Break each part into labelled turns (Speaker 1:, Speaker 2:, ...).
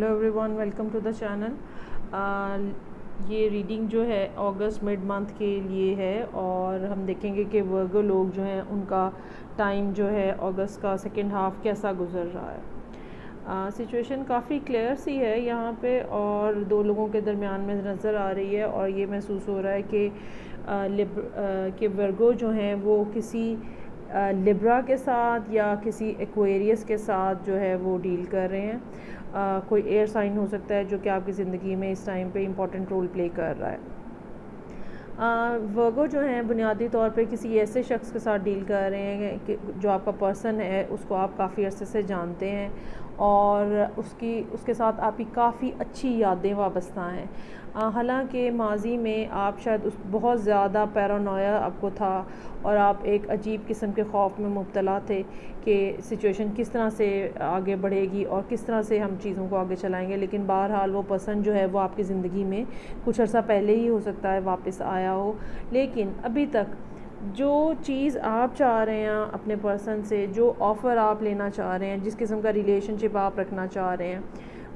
Speaker 1: Hello everyone, welcome to the channel. ये reading जो है अगस्त मिड मंथ के लिए है और हम देखेंगे कि वर्गो लोग जो हैं उनका टाइम जो है अगस्त का सेकेंड हाफ कैसा गुजर रहा है। सिचुएशन काफ़ी क्लियर सी है यहाँ पे और दो लोगों के दरमियान में नज़र आ रही है और ये महसूस हो रहा है कि वर्गो जो हैं वो किसी लिब्रा के साथ या किसी एक्वेरियस के साथ जो है वो डील कर रहे हैं। कोई एयर साइन हो सकता है जो कि आपकी ज़िंदगी में इस टाइम पे इम्पोर्टेंट रोल प्ले कर रहा है। वर्गो जो हैं बुनियादी तौर पे किसी ऐसे शख्स के साथ डील कर रहे हैं कि जो आपका पर्सन है उसको आप काफ़ी अरसे से जानते हैं और उसके साथ आपकी काफ़ी अच्छी यादें वाबस्ता हैं। हालांकि माजी में आप शायद उस बहुत ज़्यादा पैरानोया आपको था और आप एक अजीब किस्म के खौफ में मुब्तला थे कि सिचुएशन किस तरह से आगे बढ़ेगी और किस तरह से हम चीज़ों को आगे चलाएंगे। लेकिन बहरहाल वो पर्सन जो है वो आपकी ज़िंदगी में कुछ अर्सा पहले ही हो सकता है वापस आया हो, लेकिन अभी तक जो चीज़ आप चाह रहे हैं अपने पर्सन से, जो ऑफ़र आप लेना चाह रहे हैं, जिस किस्म का रिलेशनशिप आप रखना चाह रहे हैं,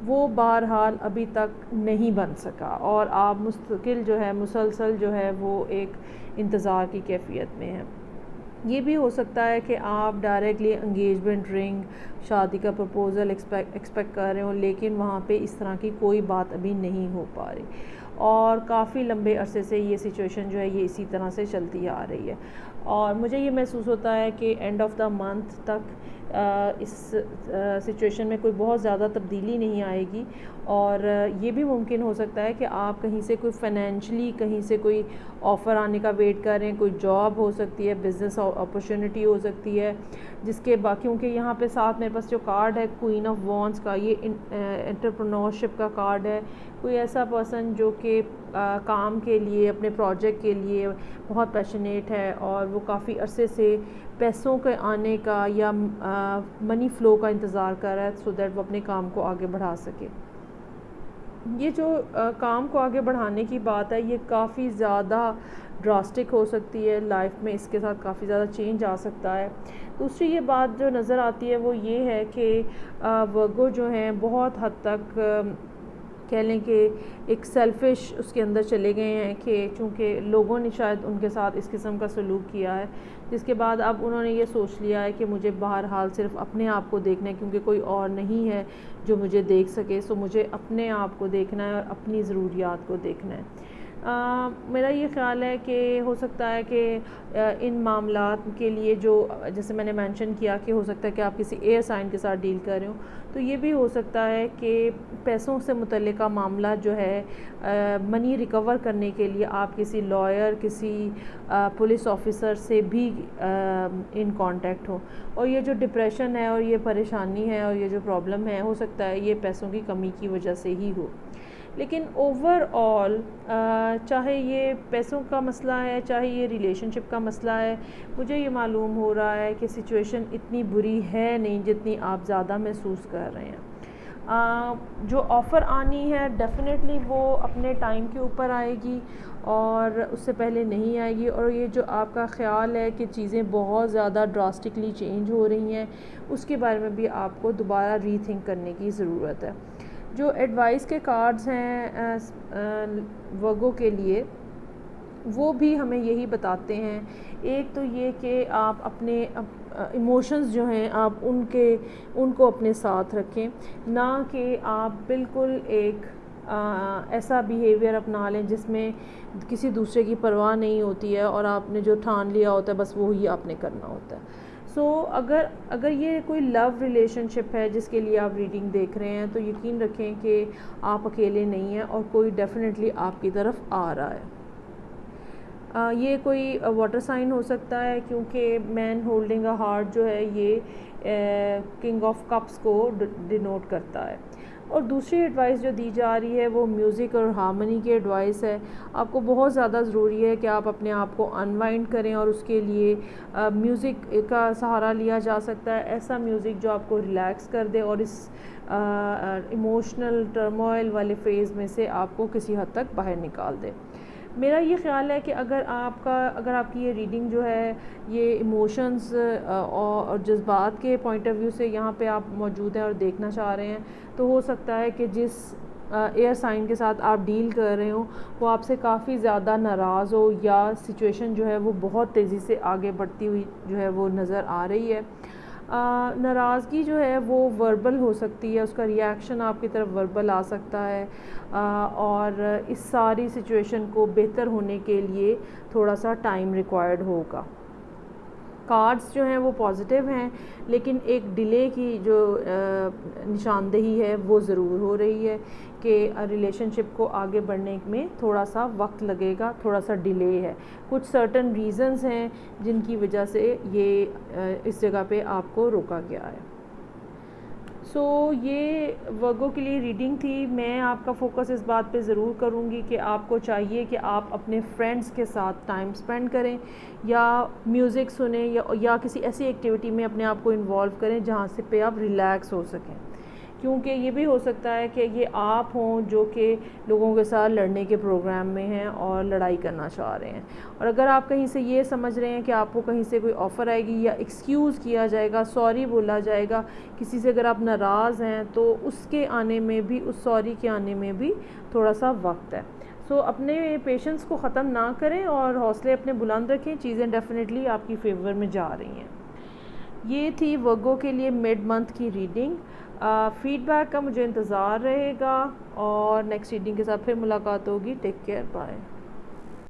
Speaker 1: वो बहरहाल अभी तक नहीं बन सका और आप मुस्तकिल जो है मुसलसल जो है वो एक इंतज़ार की कैफियत में है। ये भी हो सकता है कि आप डायरेक्टली एंगेजमेंट रिंग, शादी का प्रपोज़ल एक्सपेक्ट कर रहे हो, लेकिन वहाँ पे इस तरह की कोई बात अभी नहीं हो पा रही और काफ़ी लंबे अरसे से ये सिचुएशन जो है ये इसी तरह से चलती आ रही है। और मुझे ये महसूस होता है कि एंड ऑफ द मंथ तक इस सिचुएशन में कोई बहुत ज़्यादा तब्दीली नहीं आएगी और ये भी मुमकिन हो सकता है कि आप कहीं से कोई फाइनेंशली कहीं से कोई ऑफ़र आने का वेट कर रहे हैं। कोई जॉब हो सकती है, बिज़नेस अपॉर्चुनिटी हो सकती है, जिसके क्योंकि यहाँ पे साथ मेरे पास जो कार्ड है क्वीन ऑफ वॉन्ड्स का, ये एंटरप्रेन्योरशिप का कार्ड है। कोई ऐसा पर्सन जो कि काम के लिए, अपने प्रोजेक्ट के लिए बहुत पैशनेट है और वो काफ़ी अरसे से पैसों के आने का या मनी फ़्लो का इंतज़ार कर रहा है सो दैट वो अपने काम को आगे बढ़ा सके। ये जो काम को आगे बढ़ाने की बात है ये काफ़ी ज़्यादा ड्रास्टिक हो सकती है लाइफ में, इसके साथ काफ़ी ज़्यादा चेंज आ सकता है। दूसरी ये बात जो नज़र आती है वो ये है कि वर्गो जो हैं बहुत हद तक कह लें कि एक सेल्फ़िश उसके अंदर चले गए हैं कि चूँकि लोगों ने शायद उनके साथ इस किस्म का सलूक किया है, जिसके बाद अब उन्होंने ये सोच लिया है कि मुझे बहरहाल सिर्फ अपने आप को देखना है क्योंकि कोई और नहीं है जो मुझे देख सके। सो मुझे अपने आप को देखना है और अपनी ज़रूरियात को देखना है। मेरा ये ख़्याल है कि हो सकता है कि इन मामलात के लिए जो जैसे मैंने मेंशन किया कि हो सकता है कि आप किसी एयर साइन के साथ डील कर रहे हो, तो ये भी हो सकता है कि पैसों से मुतल्लिका मामला जो है मनी रिकवर करने के लिए आप किसी लॉयर, किसी पुलिस ऑफिसर से भी इन कांटेक्ट हो और ये जो डिप्रेशन है और ये परेशानी है और ये जो प्रॉब्लम है हो सकता है ये पैसों की कमी की वजह से ही हो। लेकिन ओवरऑल चाहे ये पैसों का मसला है, चाहे ये रिलेशनशिप का मसला है, मुझे ये मालूम हो रहा है कि सिचुएशन इतनी बुरी है नहीं जितनी आप ज़्यादा महसूस कर रहे हैं। जो ऑफ़र आनी है डेफ़िनेटली वो अपने टाइम के ऊपर आएगी और उससे पहले नहीं आएगी। और ये जो आपका ख़्याल है कि चीज़ें बहुत ज़्यादा ड्रास्टिकली चेंज हो रही हैं, उसके बारे में भी आपको दोबारा रीथिंक करने की ज़रूरत है। जो एडवाइस के कार्ड्स हैं वर्गो के लिए, वो भी हमें यही बताते हैं। एक तो ये कि आप अपने इमोशंस जो हैं आप उनको अपने साथ रखें, ना कि आप बिल्कुल एक ऐसा बिहेवियर अपना लें जिसमें किसी दूसरे की परवाह नहीं होती है और आपने जो ठान लिया होता है बस वही आपने करना होता है। अगर ये कोई लव रिलेशनशिप है जिसके लिए आप रीडिंग देख रहे हैं तो यकीन रखें कि आप अकेले नहीं हैं और कोई डेफ़िनेटली आपकी तरफ आ रहा है। ये कोई वाटर साइन हो सकता है क्योंकि मैन होल्डिंग अ हार्ट जो है ये किंग ऑफ कप्स को डिनोट करता है। और दूसरी एडवाइस जो दी जा रही है वो म्यूज़िक और हार्मनी की एडवाइस है। आपको बहुत ज़्यादा ज़रूरी है कि आप अपने आप को अनवाइंड करें और उसके लिए म्यूज़िक का सहारा लिया जा सकता है। ऐसा म्यूज़िक जो आपको रिलैक्स कर दे और इस इमोशनल टर्मोइल वाले फेज़ में से आपको किसी हद तक बाहर निकाल दे। मेरा ये ख़्याल है कि अगर आपकी ये रीडिंग जो है ये इमोशंस और जज्बात के पॉइंट ऑफ व्यू से यहाँ पे आप मौजूद हैं और देखना चाह रहे हैं, तो हो सकता है कि जिस एयर साइन के साथ आप डील कर रहे हो वो आपसे काफ़ी ज़्यादा नाराज़ हो, या सिचुएशन जो है वो बहुत तेज़ी से आगे बढ़ती हुई जो है वो नज़र आ रही है। नाराज़गी जो है वो वर्बल हो सकती है, उसका रिएक्शन आपकी तरफ वर्बल आ सकता है, और इस सारी सिचुएशन को बेहतर होने के लिए थोड़ा सा टाइम रिक्वायर्ड होगा। कार्ड्स जो हैं वो पॉजिटिव हैं, लेकिन एक डिले की जो निशानदेही है वो ज़रूर हो रही है कि रिलेशनशिप को आगे बढ़ने में थोड़ा सा वक्त लगेगा, थोड़ा सा डिले है। कुछ सर्टन रीज़न्स हैं जिनकी वजह से ये इस जगह पे आपको रोका गया है। ये वर्गो के लिए रीडिंग थी। मैं आपका फ़ोकस इस बात पे ज़रूर करूँगी कि आपको चाहिए कि आप अपने फ्रेंड्स के साथ टाइम स्पेंड करें, या म्यूज़िक सुने, या किसी ऐसी एक्टिविटी में अपने आप को इन्वॉल्व करें जहाँ से पे आप रिलैक्स हो सकें। क्योंकि ये भी हो सकता है कि ये आप हों जो कि लोगों के साथ लड़ने के प्रोग्राम में हैं और लड़ाई करना चाह रहे हैं। और अगर आप कहीं से ये समझ रहे हैं कि आपको कहीं से कोई ऑफ़र आएगी या एक्सक्यूज़ किया जाएगा, सॉरी बोला जाएगा, किसी से अगर आप नाराज़ हैं, तो उसके आने में भी, उस सॉरी के आने में भी थोड़ा सा वक्त है। अपने पेशेंस को ख़त्म ना करें और हौसले अपने बुलंद रखें, चीज़ें डेफ़िनेटली आपकी फेवर में जा रही हैं। ये थी वर्गो के लिए मिड मंथ की रीडिंग। फ़ीडबैक का मुझे इंतज़ार रहेगा और नेक्स्ट रीडिंग के साथ फिर मुलाकात होगी। Take care, bye.